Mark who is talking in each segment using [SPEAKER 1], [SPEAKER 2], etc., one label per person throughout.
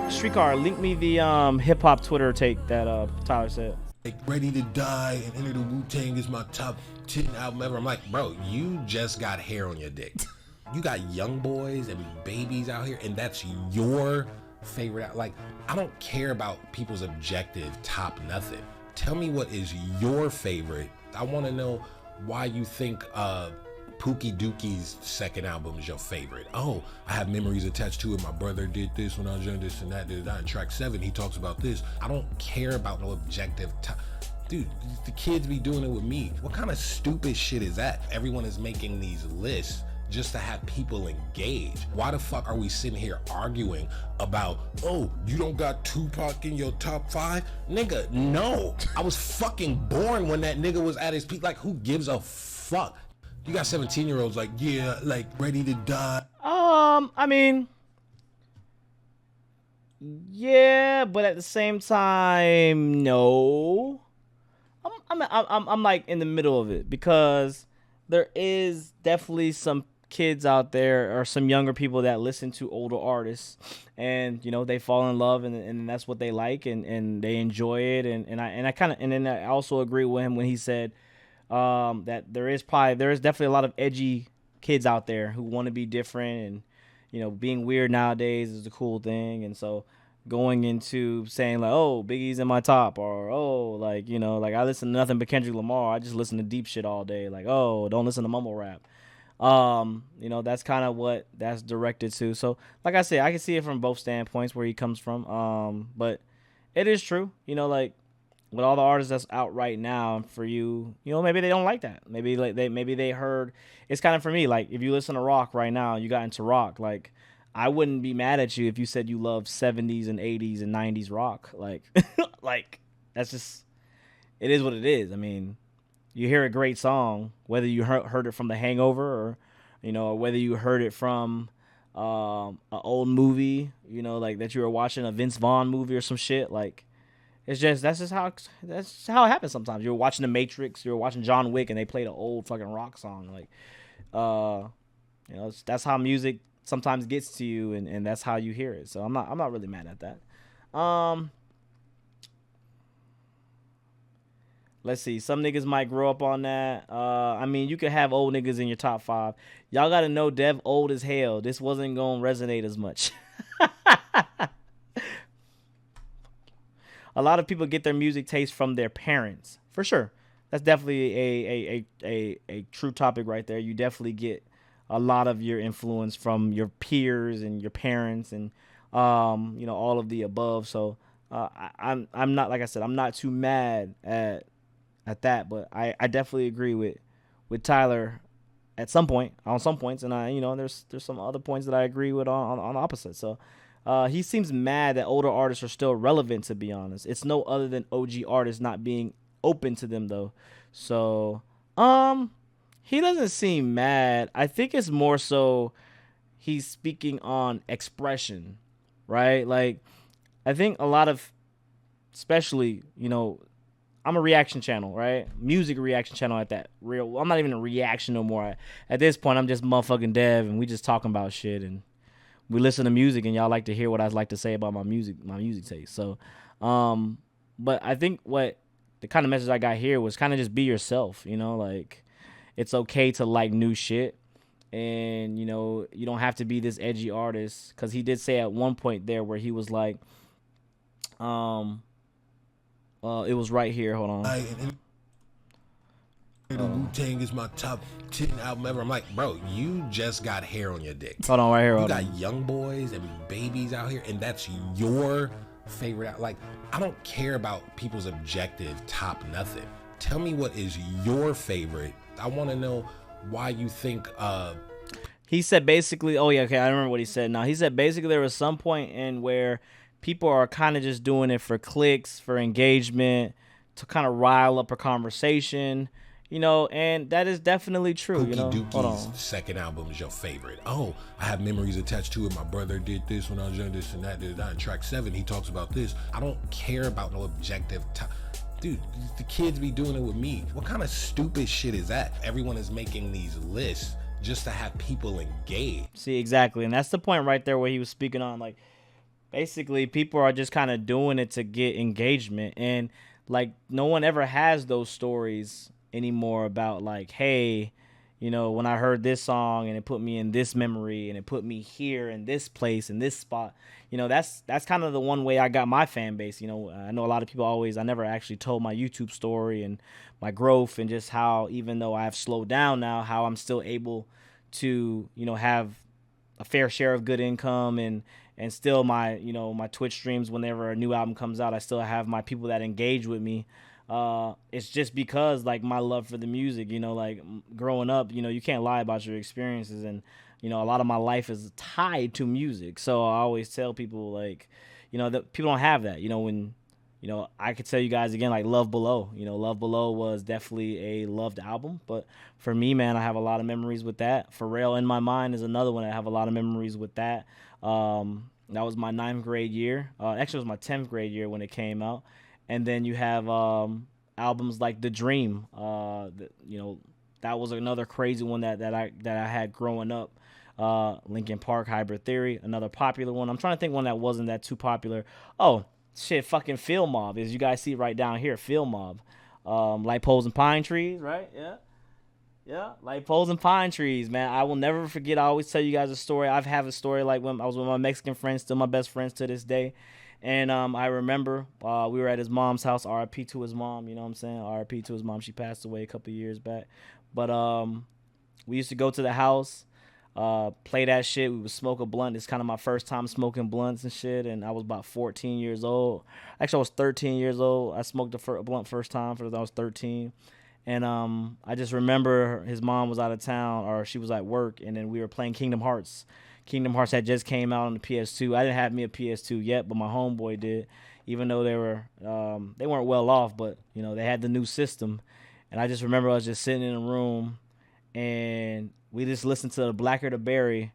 [SPEAKER 1] Streetcar, link me the hip hop Twitter take that Tyler said.
[SPEAKER 2] Like Ready to Die and Enter the Wu-Tang is my top 10 album ever. I'm like, bro, you just got hair on your dick. You got young boys and babies out here, and that's your favorite. Like, I don't care about people's objective top nothing. Tell me what is your favorite. I want to know why you think Pookie Dookie's second album is your favorite. Oh, I have memories attached to it. My brother did this when I was young, this and that, did that. In track 7, he talks about this. I don't care about no objective. Dude, the kids be doing it with me. What kind of stupid shit is that? Everyone is making these lists just to have people engage. Why the fuck are we sitting here arguing about, oh, you don't got Tupac in your top 5? Nigga, no. I was fucking born when that nigga was at his peak. Like, who gives a fuck? You got 17-year-olds like, yeah, like Ready to Die.
[SPEAKER 1] I mean, yeah, but at the same time, no. I'm like in the middle of it, because there is definitely some kids out there or some younger people that listen to older artists, and you know, they fall in love, and that's what they like, and they enjoy it, and then I also agree with him when he said that there is definitely a lot of edgy kids out there who want to be different, and you know, being weird nowadays is the cool thing. And so going into saying like, oh, Biggie's in my top, or oh, like, you know, like I listen to nothing but Kendrick Lamar, I just listen to deep shit all day, like, oh, don't listen to mumble rap. You know, that's kind of what that's directed to. So like I said, I can see it from both standpoints where he comes from. But it is true, you know, like with all the artists that's out right now, for you, you know, maybe they don't like that. Maybe they heard, it's kind of for me, like if you listen to rock right now, you got into rock, like I wouldn't be mad at you if you said you love 70s and 80s and 90s rock. Like, like that's just, it is what it is. I mean, you hear a great song, whether you heard it from The Hangover, or, you know, or whether you heard it from an old movie, you know, like that you were watching a Vince Vaughn movie or some shit. Like, that's how it happens sometimes. You're watching The Matrix, you're watching John Wick, and they played an old fucking rock song. Like, you know, that's how music sometimes gets to you, and that's how you hear it. So I'm not really mad at that. Let's see. Some niggas might grow up on that. I mean, you could have old niggas in your top 5. Y'all gotta know Dev old as hell. This wasn't gonna resonate as much. A lot of people get their music taste from their parents, for sure. That's definitely a true topic right there. You definitely get a lot of your influence from your peers and your parents, and you know, all of the above. So I'm not, like I said, I'm not too mad at that, but I definitely agree with Tyler at some point, on some points, and you know, there's some other points that I agree with on opposite. So he seems mad that older artists are still relevant, to be honest. It's no other than OG artists not being open to them, though. So he doesn't seem mad. I think it's more so he's speaking on expression, right? Like, I think a lot of, especially, you know, I'm a reaction channel, right? Music reaction channel at that. I'm not even a reaction no more. At this point, I'm just motherfucking Dev, and we just talking about shit, and we listen to music, and y'all like to hear what I like to say about my music taste. So, but I think what the kind of message I got here was kind of just be yourself, you know, like it's okay to like new shit, and you know, you don't have to be this edgy artist, because he did say at one point there where he was like, it was right here. Hold on.
[SPEAKER 2] The Wu-Tang is my top 10 album ever. I'm like, bro, you just got hair on your dick.
[SPEAKER 1] Hold on, right here.
[SPEAKER 2] You got young boys and babies out here, and that's your favorite. Like, I don't care about people's objective top nothing. Tell me what is your favorite. I want to know why you think.
[SPEAKER 1] He said basically, oh yeah, okay, I remember what he said now. He said basically there was some point in where people are kind of just doing it for clicks, for engagement, to kind of rile up a conversation. You know, and that is definitely true.
[SPEAKER 2] Pookie
[SPEAKER 1] you know,
[SPEAKER 2] Dookie's second album is your favorite. Oh, I have memories attached to it. My brother did this when I was young, this and that, did that. In track 7, he talks about this. I don't care about no objective. Dude, the kids be doing it with me. What kind of stupid shit is that? Everyone is making these lists just to have people engage.
[SPEAKER 1] See, exactly, and that's the point right there where he was speaking on, like, Basically, people are just kind of doing it to get engagement, and like no one ever has those stories anymore about like, hey, when I heard this song and it put me in this memory and it put me here in this place in this spot. That's kind of the one way I got my fan base. I know a lot of people I never actually told my YouTube story and my growth and just how, even though I have slowed down now, how I'm still able to, have a fair share of good income, and still my Twitch streams, whenever a new album comes out, I still have my people that engage with me. It's just because like my love for the music, like growing up, you can't lie about your experiences, and a lot of my life is tied to music. So I always tell people like, that people don't have that. When I could tell you guys again, like Love Below. Love Below was definitely a loved album. But for me, man, I have a lot of memories with that. Pharrell In My Mind is another one I have a lot of memories with that. That was my 9th grade year. Actually, it was my 10th grade year when it came out. And then you have albums like The Dream. That was another crazy one that I had growing up. Linkin Park, Hybrid Theory, another popular one. I'm trying to think one that wasn't that too popular. Oh, shit, fucking Field Mob, as you guys see right down here, Field Mob. Light Poles and Pine Trees, right? Yeah. Yeah, Light Poles and Pine Trees, man. I will never forget. I always tell you guys a story. I've had a story like when I was with my Mexican friends, still my best friends to this day. And I remember we were at his mom's house, RIP to his mom, you know what I'm saying? RIP to his mom. She passed away a couple of years back. But we used to go to the house, play that shit. We would smoke a blunt. It's kind of my first time smoking blunts and shit. And I was about 14 years old. Actually, I was 13 years old. I smoked a blunt first time I was 13. And I just remember his mom was out of town, or she was at work, and then we were playing Kingdom Hearts. Kingdom Hearts had just came out on the PS2. I didn't have me a PS2 yet, but my homeboy did. Even though they weren't well off, but they had the new system. And I just remember us just sitting in a room, and we just listened to the Blacker the Berry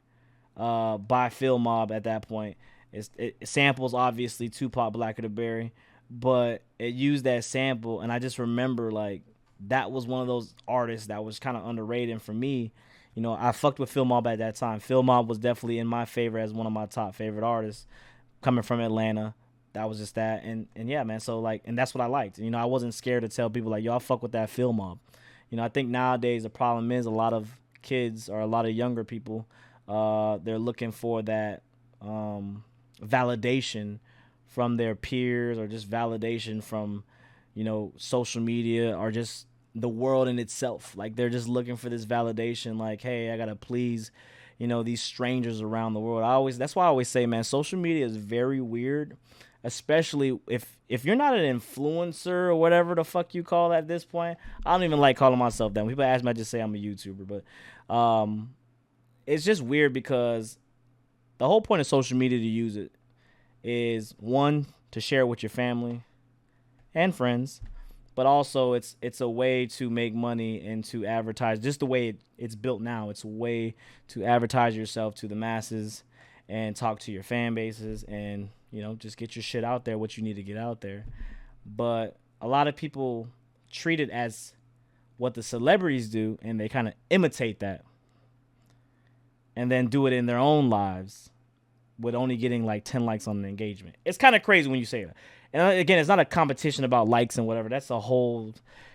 [SPEAKER 1] by Phil Mob at that point. It samples obviously Tupac Blacker the Berry, but it used that sample, and I just remember like that was one of those artists that was kind of underrated for me. I fucked with Phil Mob at that time. Phil Mob was definitely in my favor as one of my top favorite artists coming from Atlanta. That was just that. And yeah, man. So like, and that's what I liked. I wasn't scared to tell people like, y'all fuck with that Phil Mob. I think nowadays the problem is a lot of kids or a lot of younger people, they're looking for that validation from their peers, or just validation from, social media, or just the world in itself. Like they're just looking for this validation, like, hey, I gotta please these strangers around the world. That's why I always say, man, social media is very weird, especially if you're not an influencer or whatever the fuck you call at this point. I don't even like calling myself that. When people ask me, I just say I'm a YouTuber. But it's just weird because the whole point of social media to use it is, one, to share with your family and friends, but also it's a way to make money and to advertise. Just the way it's built now, it's a way to advertise yourself to the masses and talk to your fan bases, and just get your shit out there, what you need to get out there. But a lot of people treat it as what the celebrities do, and they kind of imitate that and then do it in their own lives with only getting like 10 likes on an engagement. It's kind of crazy when you say that. And again, it's not a competition about likes and whatever. That's a whole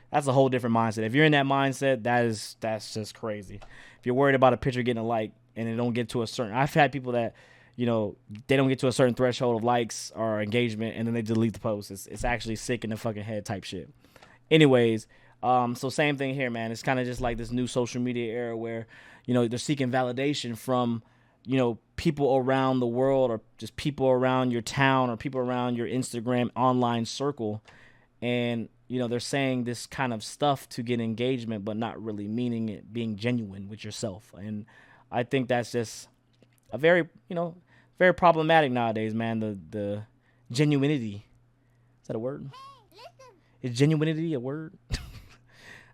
[SPEAKER 1] different mindset. If you're in that mindset, that's just crazy. If you're worried about a picture getting a like and it don't get to a certain, I've had people that, they don't get to a certain threshold of likes or engagement, and then they delete the post. It's actually sick in the fucking head type shit. Anyways, so same thing here, man. It's kind of just like this new social media era where, they're seeking validation from, people around the world, or just people around your town, or people around your Instagram online circle. And, they're saying this kind of stuff to get engagement, but not really meaning it, being genuine with yourself. And I think that's just a very, very problematic nowadays, man. The genuinity. Is that a word? Is genuinity a word?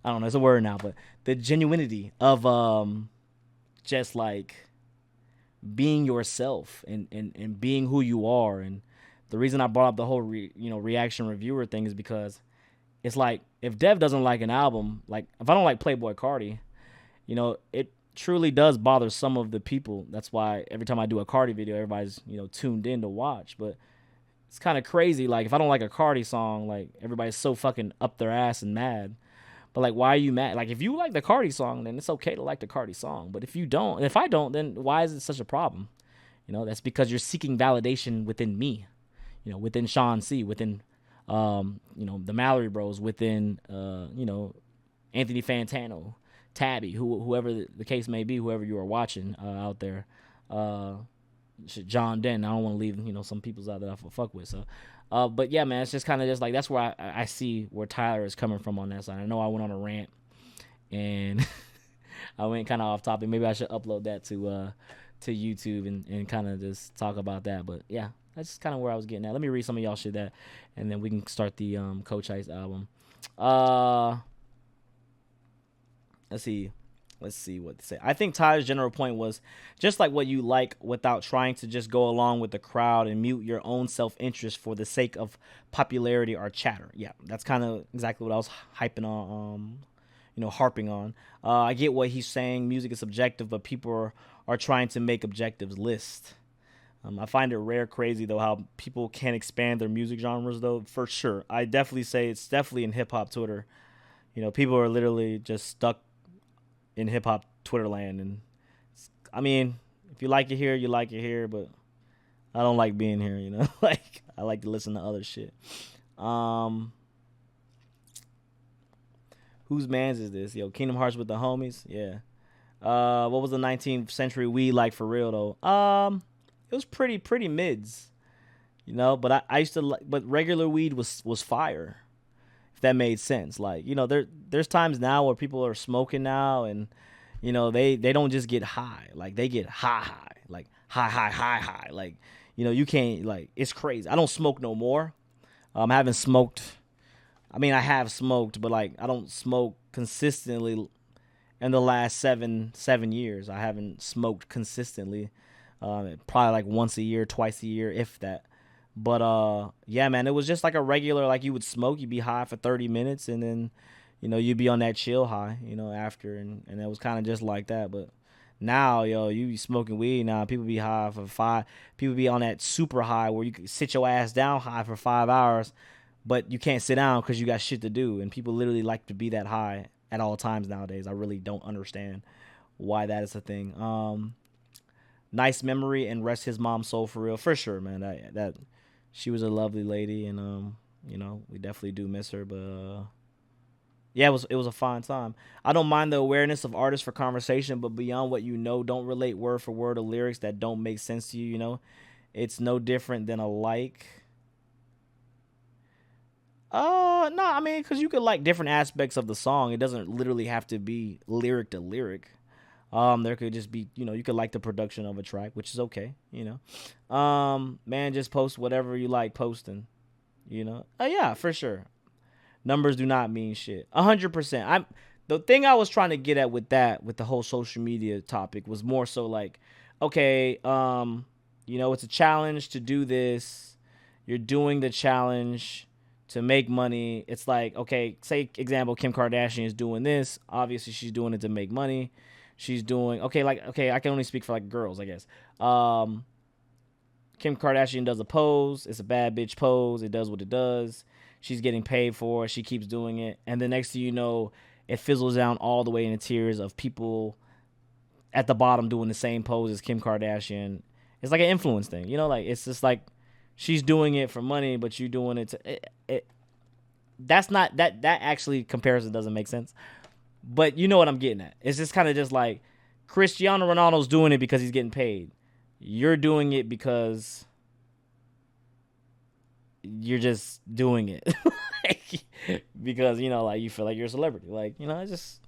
[SPEAKER 1] I don't know. It's a word now, but the genuinity of just like being yourself and being who you are. And the reason I brought up the whole reaction reviewer thing is because it's like, if Dev doesn't like an album, like if I don't like Playboy Cardi, truly does bother some of the people. That's why every time I do a Cardi video, everybody's tuned in to watch. But it's kind of crazy. Like if I don't like a Cardi song, like everybody's so fucking up their ass and mad. But like, why are you mad? Like if you like the Cardi song, then it's okay to like the Cardi song. But if you don't, and if I don't, then why is it such a problem? That's because you're seeking validation within me. Within Sean C, within the Mallory Bros, within Anthony Fantano, Tabby, whoever the case may be, whoever you are watching out there. John Den. I don't want to leave some people's out that I fuck with. So, but yeah, man, it's just kind of just like that's where I see where Tyler is coming from on that side. I know I went on a rant and I went kind of off topic. Maybe I should upload that to YouTube and kind of just talk about that. But yeah, that's kind of where I was getting at. Let me read some of y'all shit and then we can start the Coach Ice album. Let's see what to say. I think Tyler's general point was just like what you like without trying to just go along with the crowd and mute your own self-interest for the sake of popularity or chatter. Yeah, that's kind of exactly what I was hyping on, harping on. I get what he's saying. Music is subjective, but people are trying to make objectives list. I find it crazy, though, how people can expand their music genres, though, for sure. I definitely say it's definitely in hip-hop Twitter. People are literally just stuck in hip-hop Twitter land. And, I mean, if you like it here, you like it here, but I don't like being here, Like, I like to listen to other shit. Whose man's is this? Kingdom Hearts with the homies? Yeah. What was the 19th century weed like for real, though? It was pretty mids, but I used to like, but regular weed was fire, if that made sense. Like, there's times now where people are smoking now and, they don't just get high. Like they get high, like high. Like, you can't, like, it's crazy. I don't smoke no more. I haven't smoked. I mean, I have smoked, but like, I don't smoke consistently in the last seven years. I haven't smoked consistently. Probably like once a year, twice a year, if that. But yeah, man, it was just like a regular, like you would smoke, you'd be high for 30 minutes, and then, you'd be on that chill high, after, and it was kind of just like that. But now, you be smoking weed now, people be high for 5, people be on that super high where you can sit your ass down high for 5 hours, but you can't sit down because you got shit to do, and people literally like to be that high at all times nowadays. I really don't understand why that is a thing. Nice memory and rest his mom's soul for real, for sure, man. That she was a lovely lady, and we definitely do miss her. But yeah, it was a fine time. I don't mind the awareness of artists for conversation, but beyond what don't relate word for word to lyrics that don't make sense to you. It's no different than a like. No, I mean, because you could like different aspects of the song. It doesn't literally have to be lyric to lyric. There could just be, you could like the production of a track, which is okay, Man, just post whatever you like posting, yeah, for sure. Numbers do not mean shit. 100%. The thing I was trying to get at with the whole social media topic was more so like, okay, it's a challenge to do this. You're doing the challenge to make money. It's like, okay, say example, Kim Kardashian is doing this. Obviously she's doing it to make money. She's doing I can only speak for like girls, I guess. Kim Kardashian does a pose. It's a bad bitch pose. It does what it does. She's getting paid for it. She keeps doing it. And the next thing you know, it fizzles down all the way into tears of people at the bottom doing the same pose as Kim Kardashian. It's like an influence thing. Like it's just like she's doing it for money, but you're doing it to that's not that actually comparison doesn't make sense. But you know what I'm getting at. It's just kind of just like Cristiano Ronaldo's doing it because he's getting paid. You're doing it because you're just doing it. Because, like you feel like you're a celebrity. Like, it's just